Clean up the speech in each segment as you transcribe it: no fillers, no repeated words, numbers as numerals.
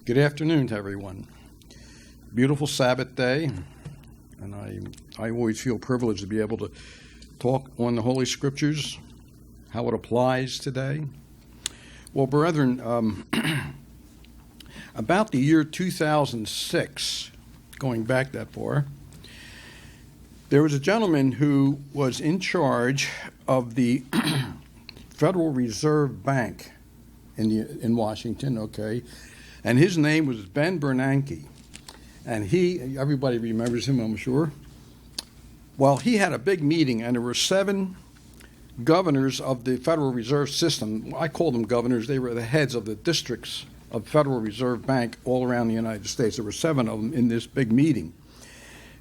Good afternoon to everyone. Beautiful Sabbath day, and I always feel privileged to be able to talk on the Holy Scriptures, how it applies today. Well, brethren, about the year 2006, going back that far, there was a gentleman who was in charge of the Federal Reserve Bank in Washington, okay? And his name was Ben Bernanke. And everybody remembers him, I'm sure. Well, he had a big meeting, and there were 7 governors of the Federal Reserve System. I call them governors. They were the heads of the districts of Federal Reserve Bank all around the United States. There were 7 of them in this big meeting.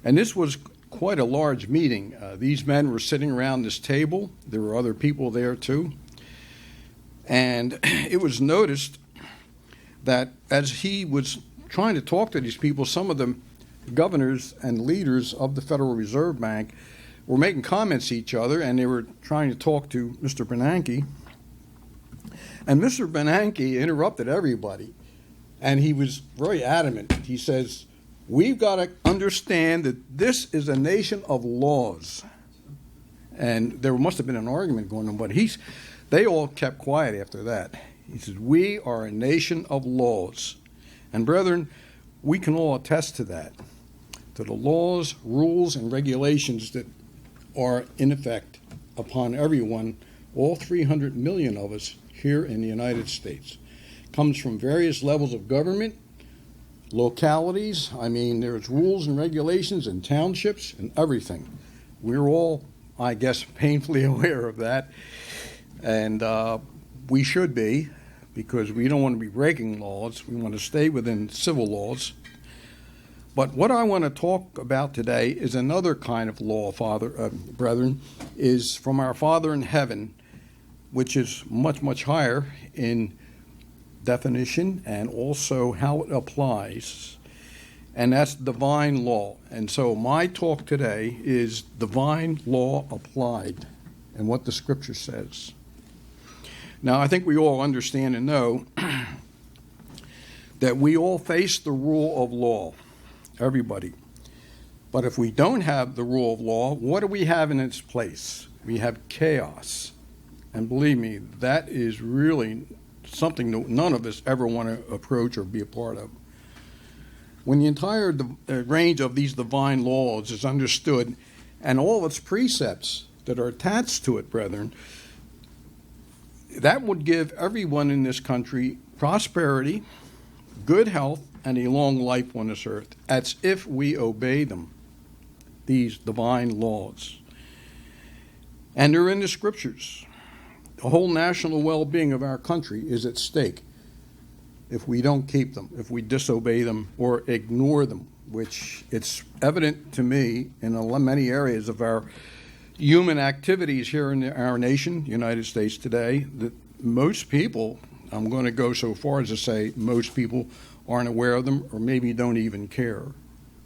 And this was quite a large meeting. These men were sitting around this table. There were other people there, too. And it was noticed that as he was trying to talk to these people, some of the governors and leaders of the Federal Reserve Bank were making comments to each other, and they were trying to talk to Mr. Bernanke. And Mr. Bernanke interrupted everybody, and he was very adamant. He says, "We've got to understand that this is a nation of laws." And there must have been an argument going on, but they all kept quiet after that. He says, "We are a nation of laws." And brethren, we can all attest to that, to the laws, rules, and regulations that are in effect upon everyone, all 300 million of us here in the United States. Comes from various levels of government, localities. I mean, there's rules and regulations in townships and everything. We're all, I guess, painfully aware of that. And we should be, because we don't want to be breaking laws. We want to stay within civil laws. But what I want to talk about today is another kind of law, brethren, is from our Father in heaven, which is much, much higher in definition and also how it applies. And that's divine law. And so my talk today is divine law applied and what the Scripture says. Now, I think we all understand and know that we all face the rule of law, everybody. But if we don't have the rule of law, what do we have in its place? We have chaos. And believe me, that is really something that none of us ever want to approach or be a part of. When the entire range of these divine laws is understood and all its precepts that are attached to it, brethren, that would give everyone in this country prosperity, good health, and a long life on this earth, as if we obey them, these divine laws. And they're in the Scriptures. The whole national well-being of our country is at stake if we don't keep them, if we disobey them or ignore them, which it's evident to me in many areas of our human activities here in our nation, United States today, that most people, I'm going to go so far as to say most people aren't aware of them or maybe don't even care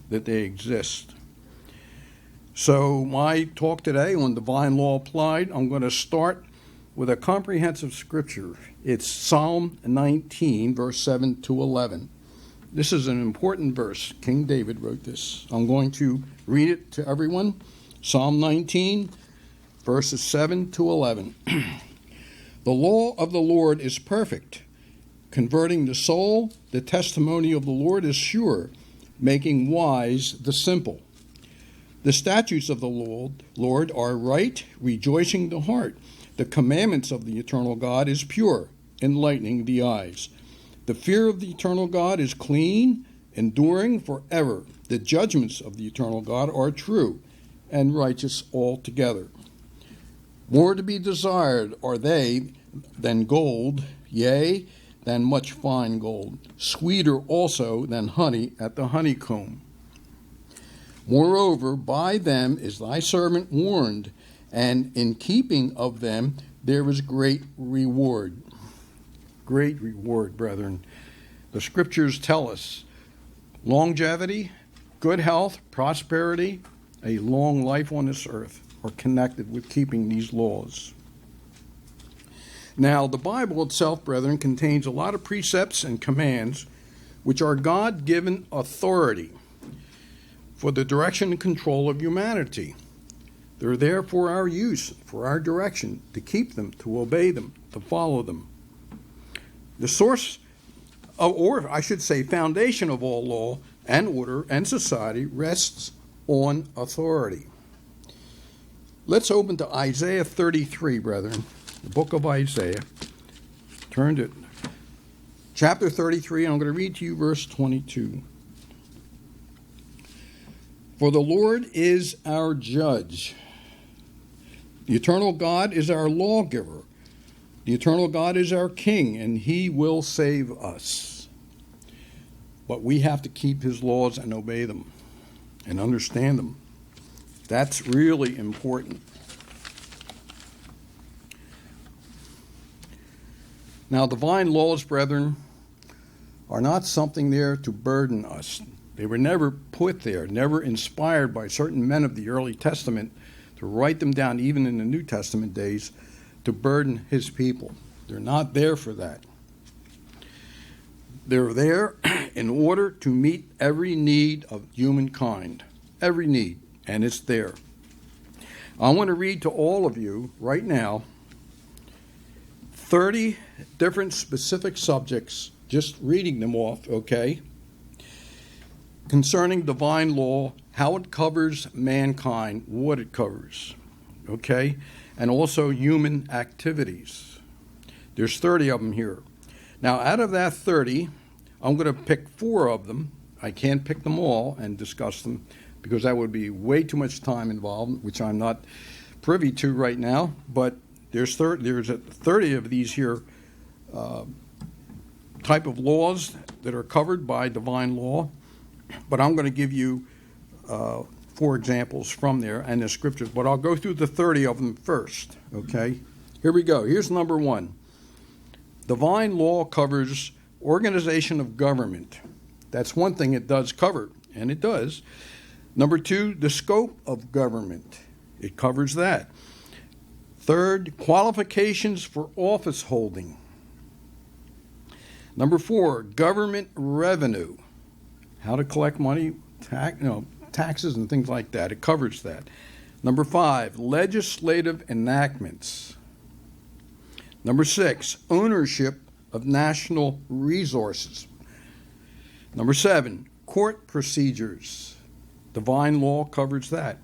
that they exist. So my talk today on divine law applied, I'm going to start with a comprehensive scripture. It's Psalm 19, verse 7 to 11. This is an important verse. King David wrote this. I'm going to read it to everyone. Psalm 19, verses 7 to 11. The law of the Lord is perfect, converting the soul. The testimony of the Lord is sure, making wise the simple. The statutes of the Lord are right, rejoicing the heart. The commandments of the eternal God is pure, enlightening the eyes. The fear of the eternal God is clean, enduring forever. The judgments of the eternal God are true and righteous altogether. More to be desired are they than gold, yea, than much fine gold, sweeter also than honey at the honeycomb. Moreover, by them is thy servant warned, and in keeping of them there is great reward. Great reward, brethren. The Scriptures tell us longevity, good health, prosperity, a long life on this earth are connected with keeping these laws. Now, the Bible itself, brethren, contains a lot of precepts and commands which are God-given authority for the direction and control of humanity. They're there for our use, for our direction, to keep them, to obey them, to follow them. The source, or I should say foundation of all law and order and society rests on authority. Let's open to Isaiah 33, brethren, the book of Isaiah. Turn to chapter 33, and I'm going to read to you verse 22. For the Lord is our judge. The eternal God is our lawgiver. The eternal God is our king, and he will save us. But we have to keep his laws and obey them and understand them. That's really important. Now, divine laws, brethren, are not something there to burden us. They were never put there, never inspired by certain men of the early Testament to write them down, even in the New Testament days, to burden his people. They're not there for that. They're there in order to meet every need of humankind. Every need, and it's there. I want to read to all of you right now 30 different specific subjects, just reading them off, okay, concerning divine law, how it covers mankind, what it covers, okay, and also human activities. There's 30 of them here. Now, out of that 30, I'm going to pick 4 of them. I can't pick them all and discuss them because that would be way too much time involved, which I'm not privy to right now. But there's 30 of these here type of laws that are covered by divine law. But I'm going to give you 4 examples from there and the scriptures. But I'll go through the 30 of them first, okay? Here we go. Here's number 1. Divine law covers organization of government. That's one thing it does cover, and it does. Number 2, the scope of government. It covers that. 3rd, qualifications for office holding. Number 4, government revenue. How to collect money, taxes and things like that. It covers that. Number 5, legislative enactments. Number 6, ownership of national resources. Number 7, court procedures. Divine law covers that.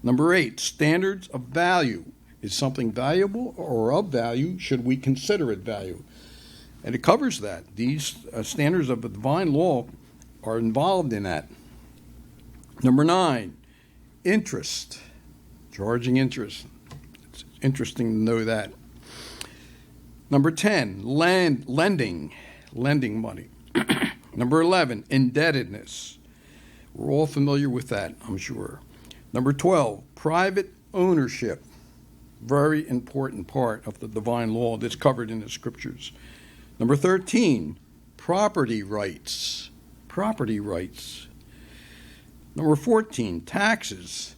Number 8, standards of value. Is something valuable or of value? Should we consider it value? And it covers that. These standards of the divine law are involved in that. Number 9, interest. Charging interest. It's interesting to know that. Number 10, lending money. Number 11, indebtedness. We're all familiar with that, I'm sure. Number 12, private ownership. Very important part of the divine law that's covered in the scriptures. Number 13, property rights. Property rights. Number 14, taxes.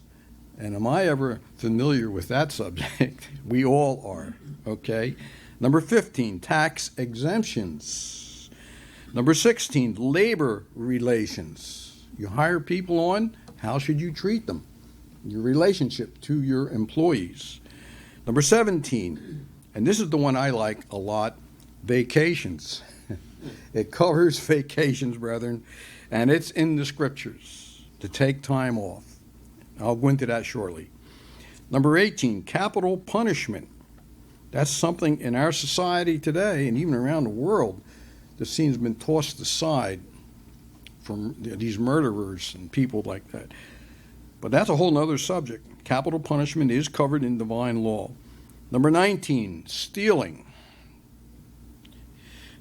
And am I ever familiar with that subject? We all are, okay? Number 15, tax exemptions. Number 16, labor relations. You hire people on, how should you treat them? Your relationship to your employees. Number 17, and this is the one I like a lot, vacations. It covers vacations, brethren, and it's in the scriptures to take time off. I'll go into that shortly. Number 18, capital punishment. That's something in our society today and even around the world that seems been tossed aside from these murderers and people like that. But that's a whole other subject. Capital punishment is covered in divine law. Number 19, stealing.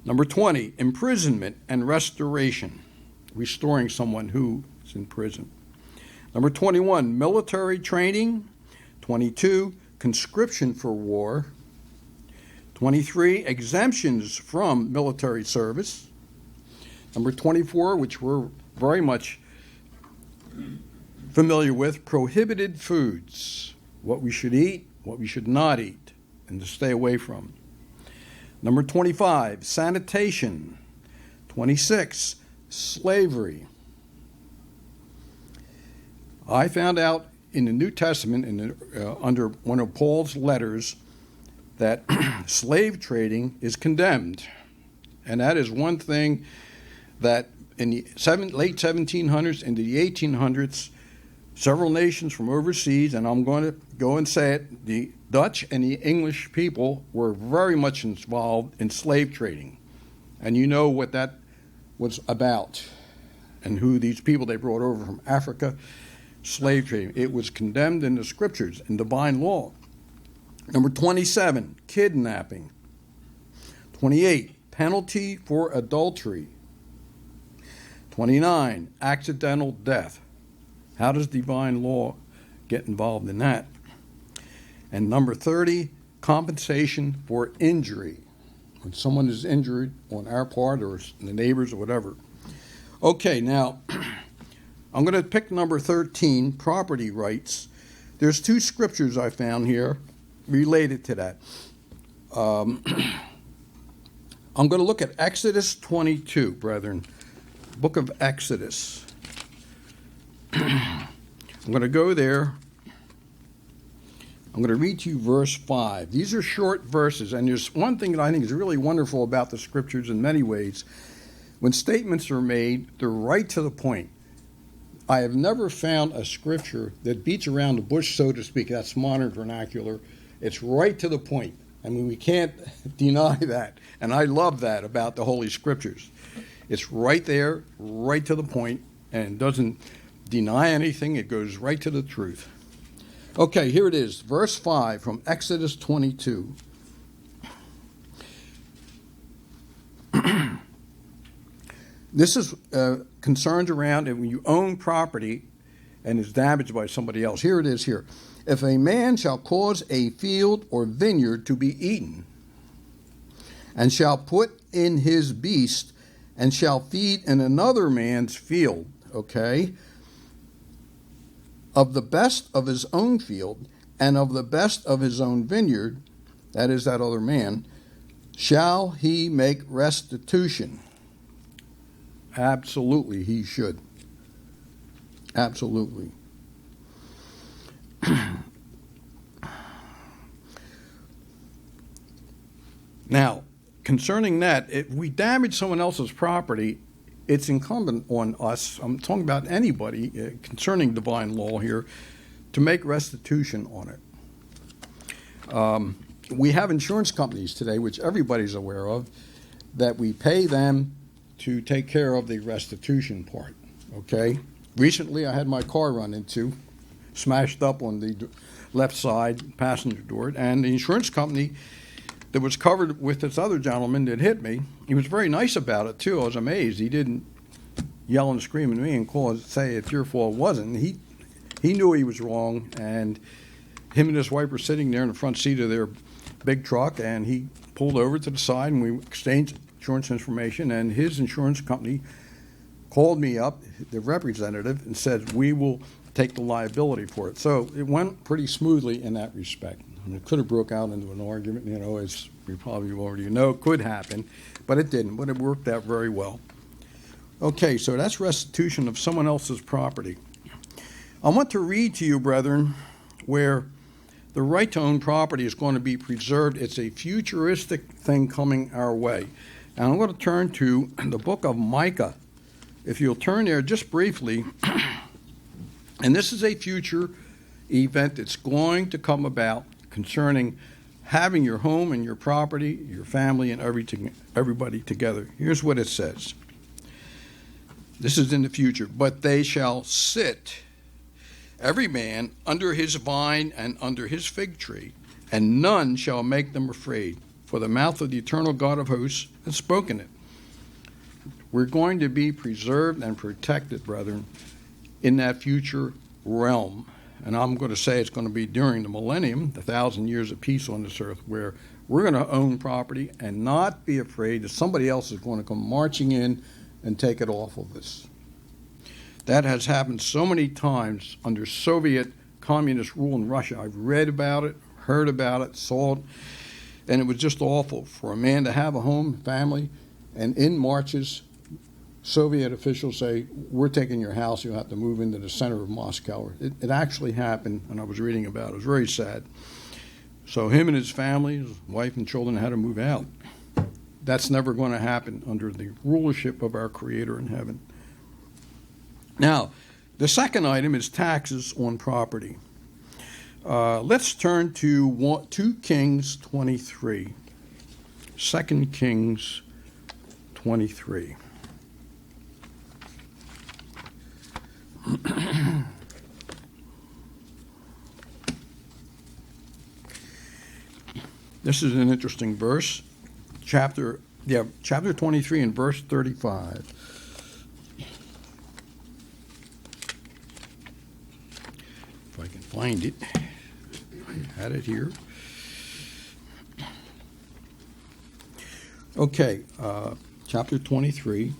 Number 20, imprisonment and restoration, restoring someone who is in prison. Number 21, military training. 22, conscription for war. 23, exemptions from military service. Number 24, which we're very much familiar with, prohibited foods, what we should eat, what we should not eat, and to stay away from. Number 25, sanitation. 26, slavery. I found out in the New Testament, under one of Paul's letters, that slave trading is condemned. And that is one thing that in the late 1700s into the 1800s, several nations from overseas, and I'm going to go and say it, the Dutch and the English people were very much involved in slave trading. And you know what that was about and who these people they brought over from Africa, slave trading. It was condemned in the scriptures, in divine law. Number 27, kidnapping. 28, penalty for adultery. 29, accidental death. How does divine law get involved in that? And number 30, compensation for injury. When someone is injured on our part or the neighbors or whatever. Okay, now I'm going to pick number 13, property rights. There's two scriptures I found here related to that. I'm going to look at Exodus 22, brethren. Book of Exodus. I'm going to go there. I'm going to read to you verse 5. These are short verses, and there's one thing that I think is really wonderful about the scriptures in many ways. When statements are made, they're right to the point. I have never found a scripture that beats around the bush, so to speak. That's modern vernacular. It's right to the point. I mean, we can't deny that. And I love that about the Holy Scriptures. It's right there, right to the point, and doesn't deny anything. It goes right to the truth. Okay, here it is, verse 5 from Exodus 22. This is concerns around when you own property and is damaged by somebody else. Here it is here. If a man shall cause a field or vineyard to be eaten, and shall put in his beast, and shall feed in another man's field, okay, of the best of his own field, and of the best of his own vineyard, that is that other man, shall he make restitution? Absolutely, he should. Absolutely. Now, concerning that, if we damage someone else's property, it's incumbent on us, I'm talking about anybody concerning divine law here, to make restitution on it. We have insurance companies today, which everybody's aware of, that we pay them to take care of the restitution part, okay? Recently, I had my car run into, smashed up on the left side passenger door, and the insurance company that was covered with this other gentleman that hit me, he was very nice about it, too. I was amazed. He didn't yell and scream at me and call and say it's your fault. It wasn't. He knew he was wrong, and him and his wife were sitting there in the front seat of their big truck, and he pulled over to the side, and we exchanged insurance information, and his insurance company called me up, the representative, and said, we will take the liability for it. So it went pretty smoothly in that respect. And it could have broke out into an argument, as we probably already know, could happen, but it didn't, but it worked out very well. Okay, so that's restitution of someone else's property. I want to read to you, brethren, where the right to own property is going to be preserved. It's a futuristic thing coming our way. And I'm going to turn to the book of Micah. If you'll turn there just briefly, and this is a future event that's going to come about concerning having your home and your property, your family, and everybody together. Here's what it says. This is in the future. But they shall sit, every man under his vine and under his fig tree, and none shall make them afraid. For the mouth of the eternal God of hosts has spoken it. We're going to be preserved and protected, brethren, in that future realm. And I'm going to say it's going to be during the millennium, the 1,000 years of peace on this earth, where we're going to own property and not be afraid that somebody else is going to come marching in and take it off of us. That has happened so many times under Soviet communist rule in Russia. I've read about it, heard about it, saw it. And it was just awful for a man to have a home, family, and in marches Soviet officials say, we're taking your house, you'll have to move into the center of Moscow. It actually happened, and I was reading about it. It was very sad. So him and his family, his wife and children, had to move out. That's never going to happen under the rulership of our Creator in heaven. Now, the second item is taxes on property. Let's turn to 2 Kings 23. 2 Kings 23. This is an interesting verse. Chapter 23 and verse 35. If I can find it. I had it here. Okay, chapter 23.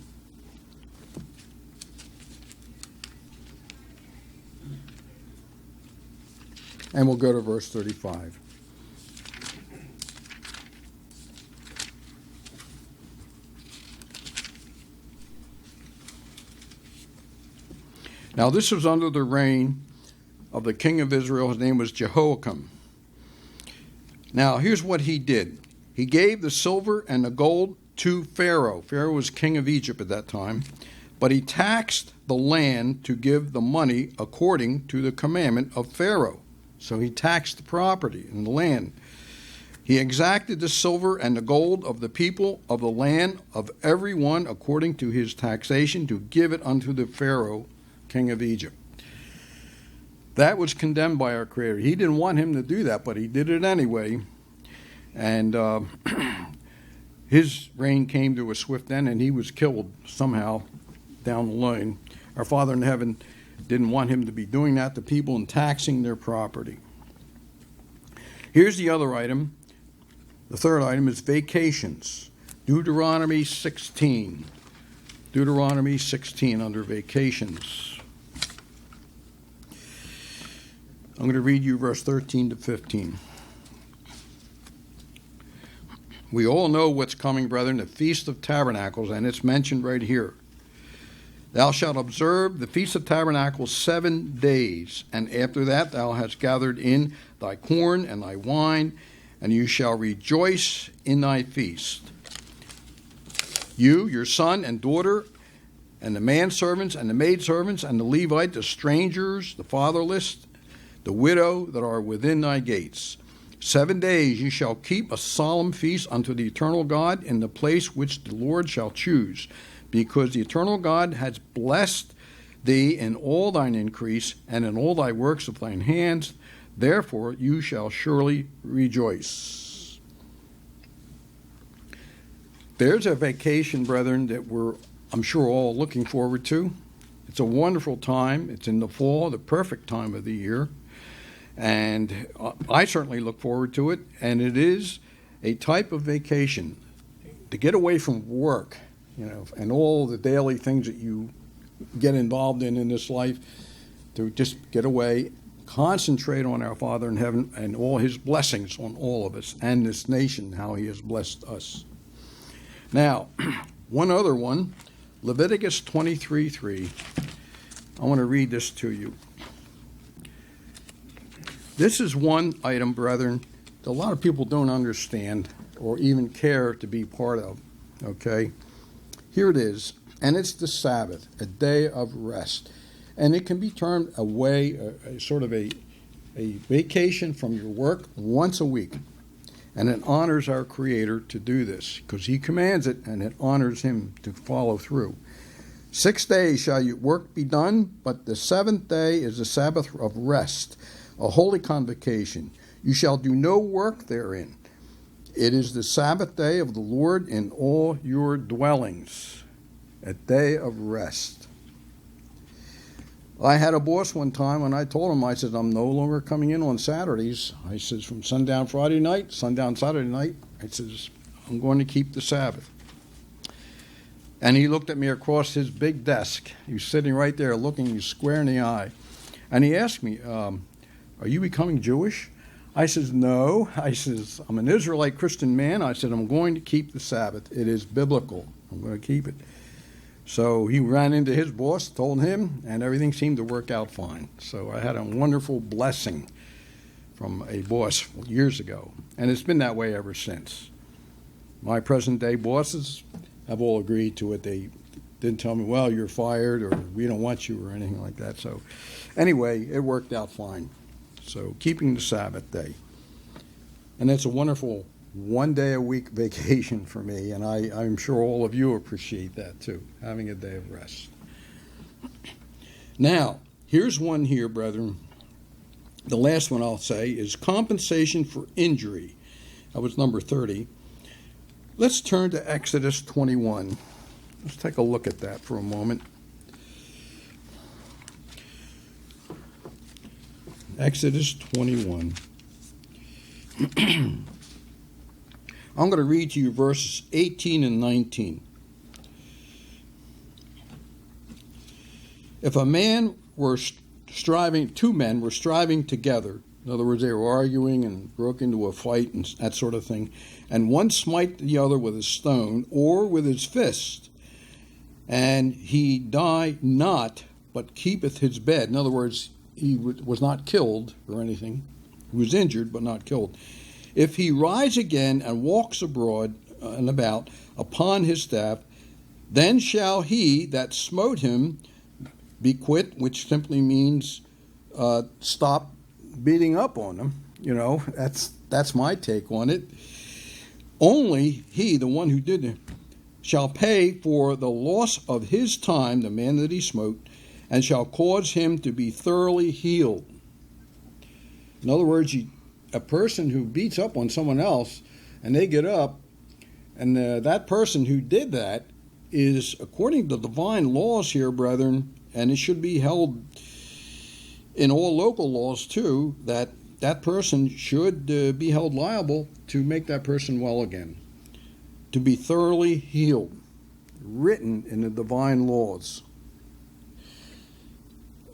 And we'll go to verse 35. Now this was under the reign of the king of Israel. His name was Jehoiakim. Now here's what he did. He gave the silver and the gold to Pharaoh. Pharaoh was king of Egypt at that time. But he taxed the land to give the money according to the commandment of Pharaoh. So he taxed the property and the land. He exacted the silver and the gold of the people of the land of every one according to his taxation to give it unto the Pharaoh, king of Egypt. That was condemned by our Creator. He didn't want him to do that, but he did it anyway. And his reign came to a swift end, and he was killed somehow down the line. Our Father in heaven didn't want him to be doing that to people and taxing their property. Here's the other item. The third item is vacations. Deuteronomy 16. Deuteronomy 16 under vacations. I'm going to read you verse 13 to 15. We all know what's coming, brethren, the Feast of Tabernacles, and it's mentioned right here. Thou shalt observe the Feast of Tabernacles 7 days, and after that thou hast gathered in thy corn and thy wine, and you shall rejoice in thy feast. You, your son and daughter, and the manservants and the maidservants, and the Levite, the strangers, the fatherless, the widow that are within thy gates. 7 days you shall keep a solemn feast unto the eternal God in the place which the Lord shall choose, because the eternal God has blessed thee in all thine increase and in all thy works of thine hands. Therefore you shall surely rejoice. There's a vacation, brethren, that we're, I'm sure, all looking forward to. It's a wonderful time. It's in the fall, the perfect time of the year. And I certainly look forward to it. And it is a type of vacation to get away from work, and all the daily things that you get involved in this life, to just get away, concentrate on our Father in heaven and all his blessings on all of us and this nation, how he has blessed us. Now, one other one, Leviticus 23:3. I want to read this to you. This is one item, brethren, that a lot of people don't understand or even care to be part of, okay? Here it is, and it's the Sabbath, a day of rest. And it can be termed a sort of a vacation from your work once a week. And it honors our Creator to do this, because he commands it, and it honors him to follow through. 6 days shall your work be done, but the seventh day is the Sabbath of rest, a holy convocation. You shall do no work therein. It is the Sabbath day of the Lord in all your dwellings, a day of rest. I had a boss one time, and I told him, I said, I'm no longer coming in on Saturdays. I says, from sundown Friday night, sundown Saturday night, I says, I'm going to keep the Sabbath. And he looked at me across his big desk. He was sitting right there looking me square in the eye. And he asked me, are you becoming Jewish? I says, no. I says, I'm an Israelite Christian man. I said, I'm going to keep the Sabbath. It is biblical. I'm going to keep it. So he ran into his boss, told him, and everything seemed to work out fine. So I had a wonderful blessing from a boss years ago, and it's been that way ever since. My present-day bosses have all agreed to it. They didn't tell me, well, you're fired, or we don't want you, or anything like that. So anyway, it worked out fine. So keeping the Sabbath day. And it's a wonderful one-day-a-week vacation for me, and I'm sure all of you appreciate that too, having a day of rest. Now, here's one here, brethren. The last one I'll say is compensation for injury. That was number 30. Let's turn to Exodus 21. Let's take a look at that for a moment. Exodus 21. I'm going to read to you verses 18 and 19. If a man were striving, two men were striving together, in other words, they were arguing and broke into a fight and that sort of thing, and one smite the other with a stone or with his fist, and he die not, but keepeth his bed. In other words, he was not killed or anything. He was injured, but not killed. If he rise again and walks abroad and about upon his staff, then shall he that smote him be quit, which simply means stop beating up on him. You know, that's my take on it. Only he, the one who did it, shall pay for the loss of his time, the man that he smote, and shall cause him to be thoroughly healed. In other words, a person who beats up on someone else and they get up, and that person who did that is, according to divine laws here, brethren, and it should be held in all local laws too, that that person should be held liable to make that person well again, to be thoroughly healed, written in the divine laws.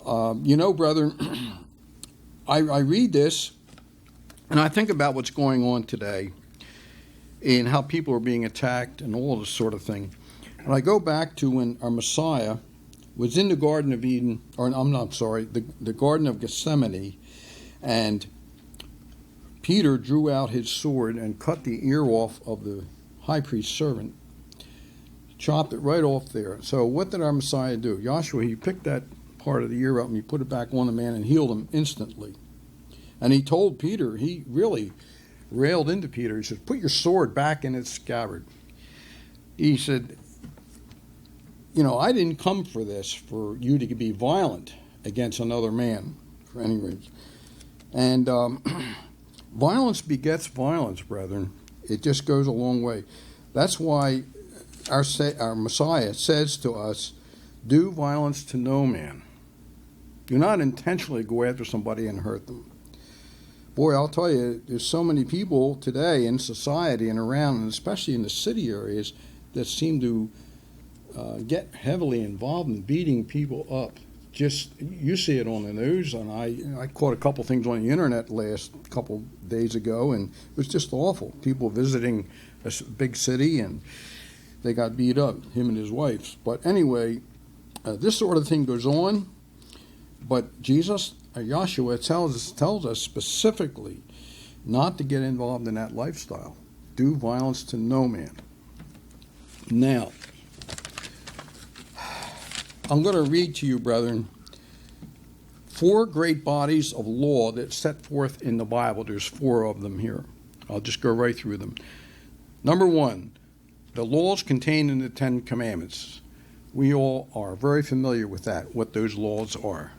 You know, brethren, I read this and I think about what's going on today and how people are being attacked and all this sort of thing. And I go back to when our Messiah was in the Garden of Eden, or the Garden of Gethsemane, and Peter drew out his sword and cut the ear off of the high priest's servant, chopped it right off there. So what did our Messiah do? Joshua, he picked that part of the ear up and he put it back on the man and healed him instantly. And he told Peter, he really railed into Peter, he said, put your sword back in its scabbard. He said, you know, I didn't come for this, for you to be violent against another man, for any reason. And violence begets violence, brethren. It just goes a long way. That's why our Messiah says to us, do violence to no man. Do not intentionally go after somebody and hurt them. Boy, I'll tell you, there's so many people today in society and around, and especially in the city areas, that seem to get heavily involved in beating people up. Just, you see it on the news, and I caught a couple things on the internet last couple days ago, and it was just awful. People visiting a big city, and they got beat up, him and his wife. But anyway, this sort of thing goes on, but Jesus, Yahshua, tells us specifically not to get involved in that lifestyle. Do violence to no man. Now, I'm going to read to you, brethren, 4 great bodies of law that's set forth in the Bible. There's 4 of them here. I'll just go right through them. Number 1, the laws contained in the 10 Commandments. We all are very familiar with that, what those laws are.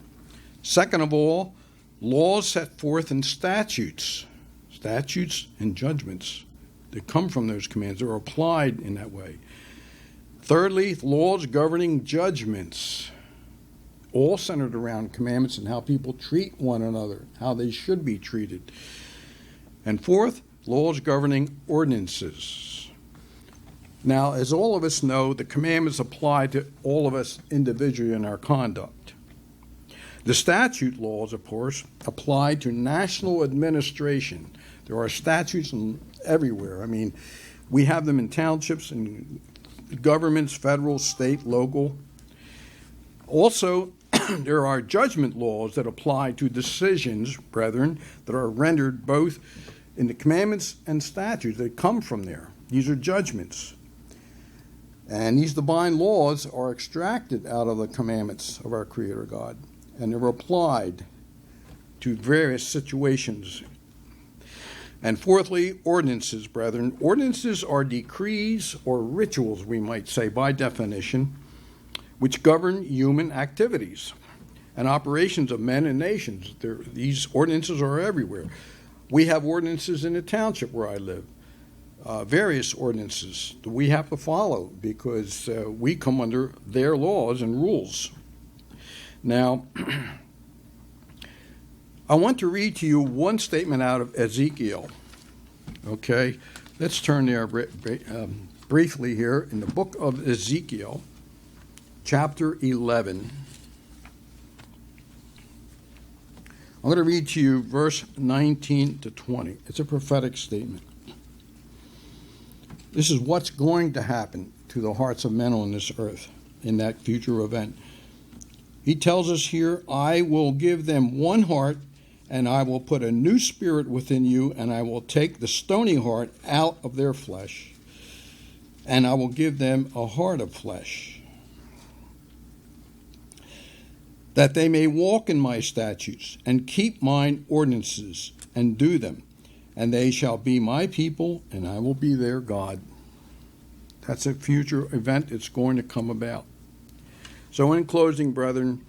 Second of all, laws set forth in statutes and judgments that come from those commands are applied in that way. Thirdly, laws governing judgments, all centered around commandments and how people treat one another, how they should be treated. And fourth, laws governing ordinances. Now, as all of us know, the commandments apply to all of us individually in our conduct. The statute laws, of course, apply to national administration. There are statutes everywhere. I mean, we have them in townships and governments, federal, state, local. Also, there are judgment laws that apply to decisions, brethren, that are rendered both in the commandments and statutes that come from there. These are judgments. And these divine laws are extracted out of the commandments of our Creator God, and they're applied to various situations. And fourthly, ordinances, brethren. Ordinances are decrees or rituals, we might say, by definition, which govern human activities and operations of men and nations. These ordinances are everywhere. We have ordinances in the township where I live, various ordinances that we have to follow because we come under their laws and rules. Now, I want to read to you one statement out of Ezekiel. Okay, let's turn there briefly here in the book of Ezekiel, chapter 11. I'm going to read to you verse 19 to 20. It's a prophetic statement. This is what's going to happen to the hearts of men on this earth in that future event. He tells us here, I will give them one heart, and I will put a new spirit within you, and I will take the stony heart out of their flesh, and I will give them a heart of flesh, that they may walk in my statutes and keep mine ordinances and do them, and they shall be my people, and I will be their God. That's a future event that's going to come about. So in closing, brethren,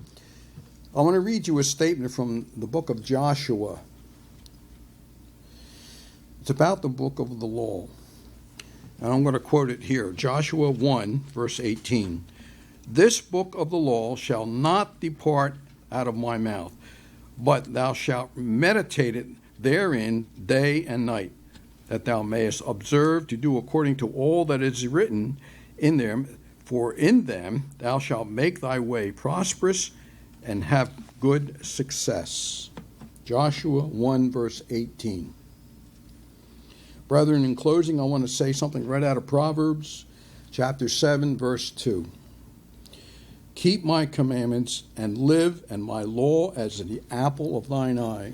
I want to read you a statement from the book of Joshua. It's about the book of the law. And I'm going to quote it here. Joshua 1, verse 18. This book of the law shall not depart out of my mouth, but thou shalt meditate it therein day and night, that thou mayest observe to do according to all that is written in them. For in them thou shalt make thy way prosperous and have good success. Joshua 1, verse 18. Brethren, in closing, I want to say something right out of Proverbs, chapter 7, verse 2. Keep my commandments and live, and my law as the apple of thine eye.